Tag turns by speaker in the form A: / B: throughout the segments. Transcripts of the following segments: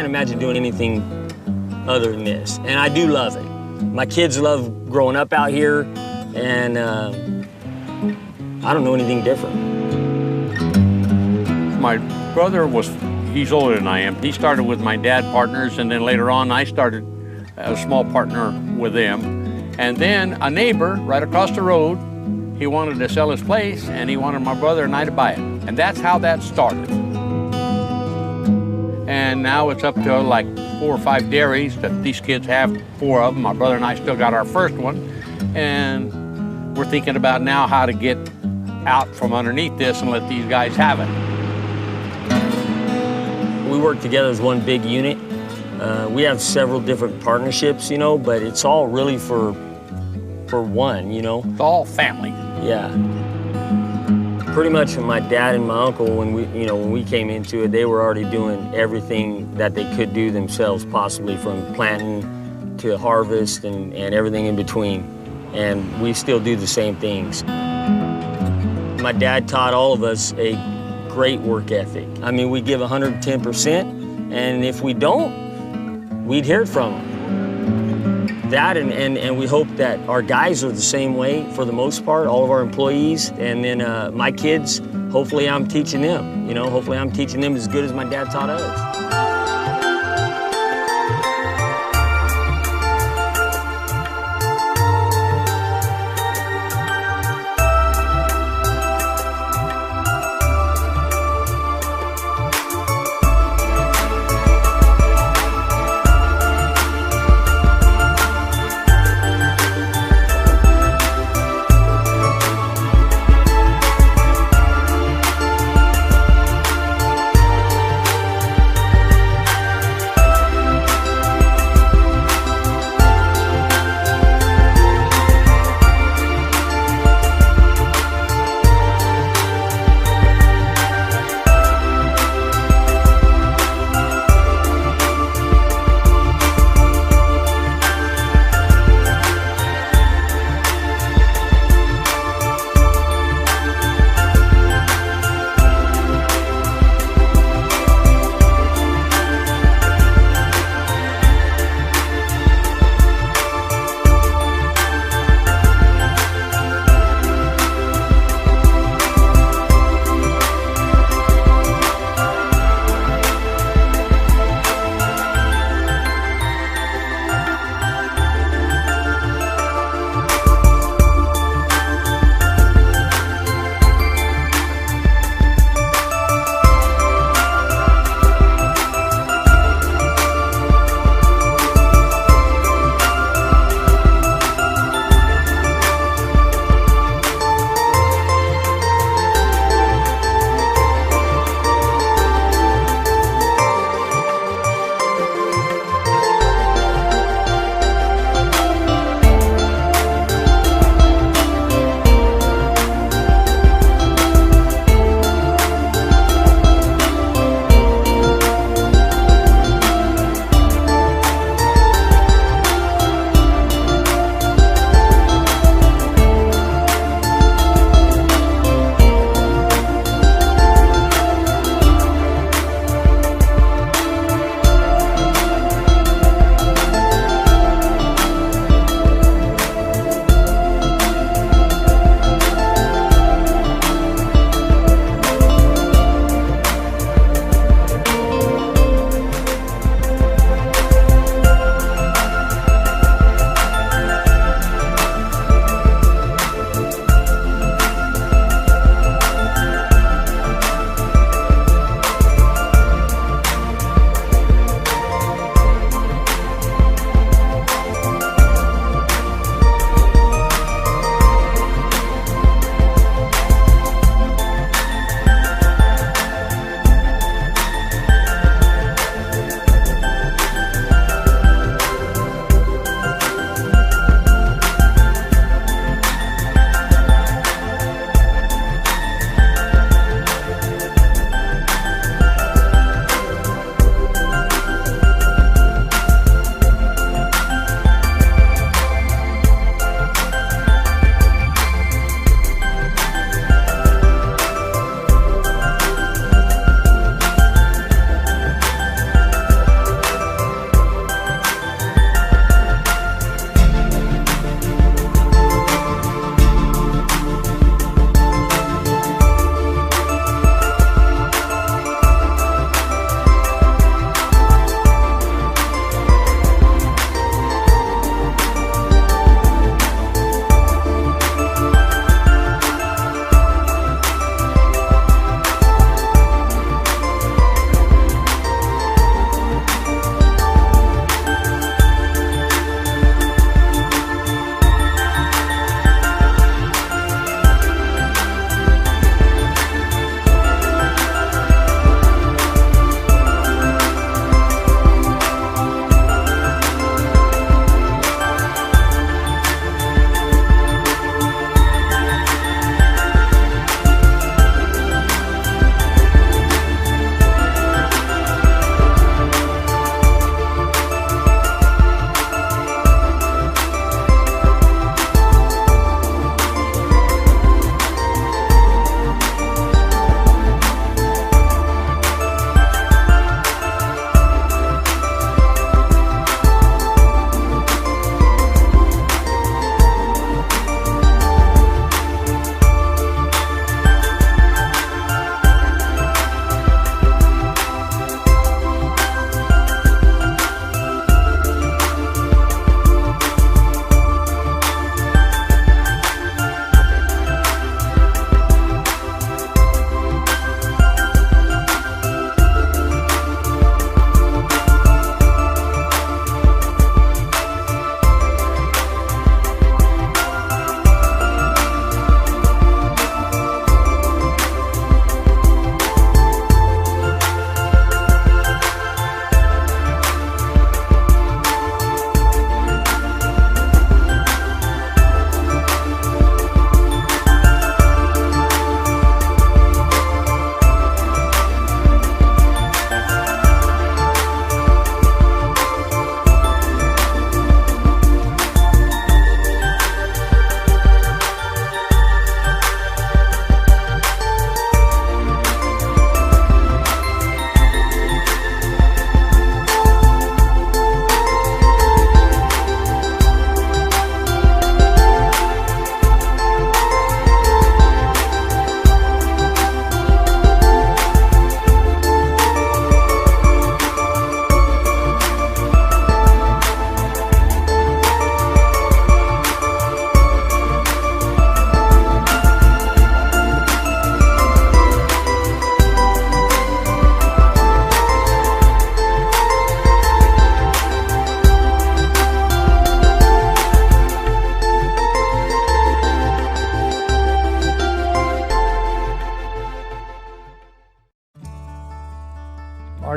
A: can't imagine doing anything other than this. And I do love it. My kids love growing up out here, and I don't know anything different.
B: My brother he's older than I am. He started with my dad partners, and then later on I started a small partner with them. And then a neighbor right across the road, he wanted to sell his place, and he wanted my brother and I to buy it. And that's how that started. And now it's up to like 4 or 5 dairies that these kids have, 4 of them. My brother and I still got our first one. And we're thinking about now how to get out from underneath this and let these guys have it.
A: We work together as one big unit. We have several different partnerships, you know, but it's all really for one, you know.
B: It's all family.
A: Yeah. Pretty much my dad and my uncle, when we came into it, they were already doing everything that they could do themselves, possibly from planting to harvest and everything in between. And we still do the same things. My dad taught all of us a great work ethic. I mean, we give 110%, and if we don't, we'd hear it from them. That and we hope that our guys are the same way for the most part, all of our employees. And then my kids, hopefully I'm teaching them. You know, hopefully I'm teaching them as good as my dad taught us.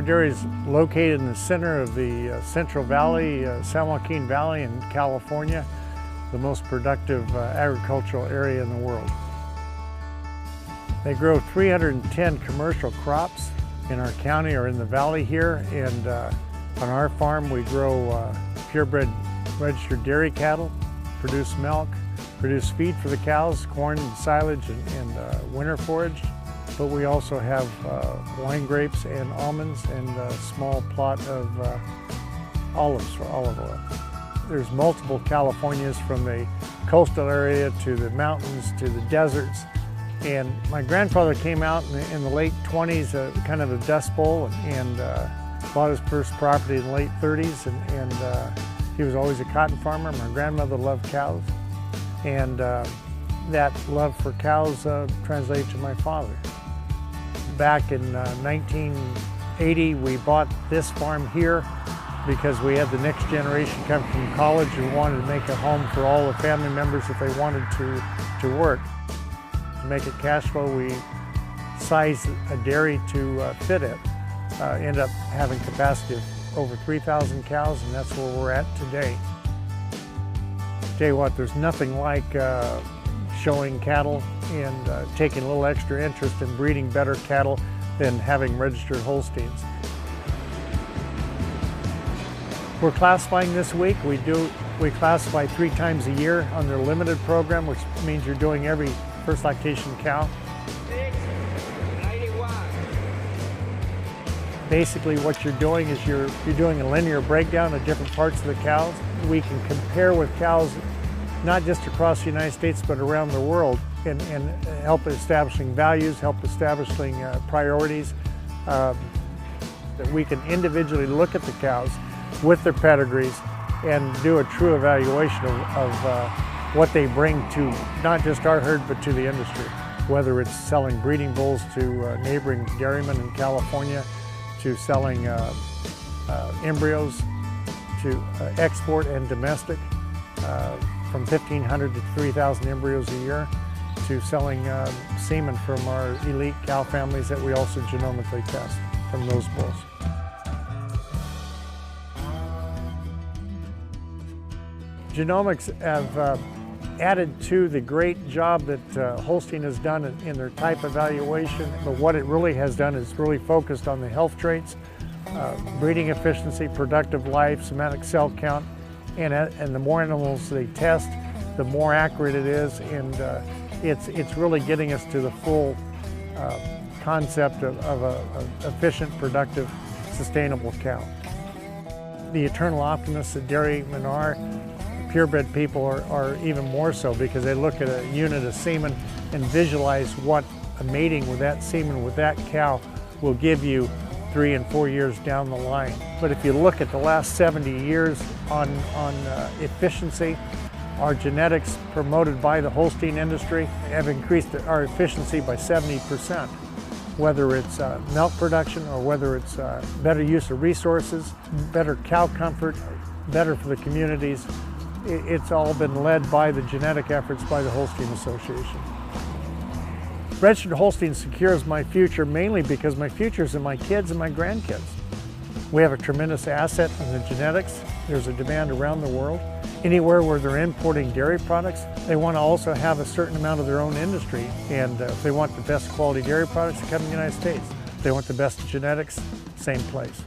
C: Dairy is located in the center of the Central Valley, San Joaquin Valley in California, the most productive agricultural area in the world. They grow 310 commercial crops in our county or in the valley here, and on our farm we grow purebred registered dairy cattle, produce milk, produce feed for the cows, corn and silage and winter forage. But we also have wine grapes and almonds and a small plot of olives for olive oil. There's multiple Californias from the coastal area to the mountains to the deserts. And my grandfather came out in the late 20s, kind of a dust bowl, and bought his first property in the late 30s. And he was always a cotton farmer. My grandmother loved cows. And that love for cows translated to my father. Back in 1980, we bought this farm here because we had the next generation come from college who wanted to make a home for all the family members if they wanted to work. To make it cash flow, we sized a dairy to fit it. End up having capacity of over 3,000 cows, and that's where we're at today. Tell you what, there's nothing like showing cattle and taking a little extra interest in breeding better cattle than having registered Holsteins. We're classifying this week. We classify 3 times a year on their limited program, which means you're doing every first lactation cow.
D: 691.
C: Basically what you're doing is you're doing a linear breakdown of different parts of the cows. We can compare with cows not just across the United States but around the world and help establishing values, help establishing priorities. That we can individually look at the cows with their pedigrees and do a true evaluation of what they bring to not just our herd but to the industry. Whether it's selling breeding bulls to neighboring dairymen in California, to selling embryos to export and domestic, from 1,500 to 3,000 embryos a year, to selling semen from our elite cow families that we also genomically test from those bulls. Genomics have added to the great job that Holstein has done in their type evaluation, but what it really has done is really focused on the health traits, breeding efficiency, productive life, somatic cell count, and the more animals they test, the more accurate it is, and it's really getting us to the full concept of an efficient, productive, sustainable cow. The eternal optimists that dairymen are, purebred people are even more so, because they look at a unit of semen and visualize what a mating with that semen with that cow will give you 3 and 4 years down the line. But if you look at the last 70 years on efficiency, our genetics promoted by the Holstein industry have increased our efficiency by 70%. Whether it's milk production or whether it's better use of resources, better cow comfort, better for the communities, it's all been led by the genetic efforts by the Holstein Association. Registered Holstein secures my future mainly because my future is in my kids and my grandkids. We have a tremendous asset in the genetics. There's a demand around the world. Anywhere where they're importing dairy products, they want to also have a certain amount of their own industry. And if they want the best quality dairy products, they come to the United States. If they want the best genetics, same place.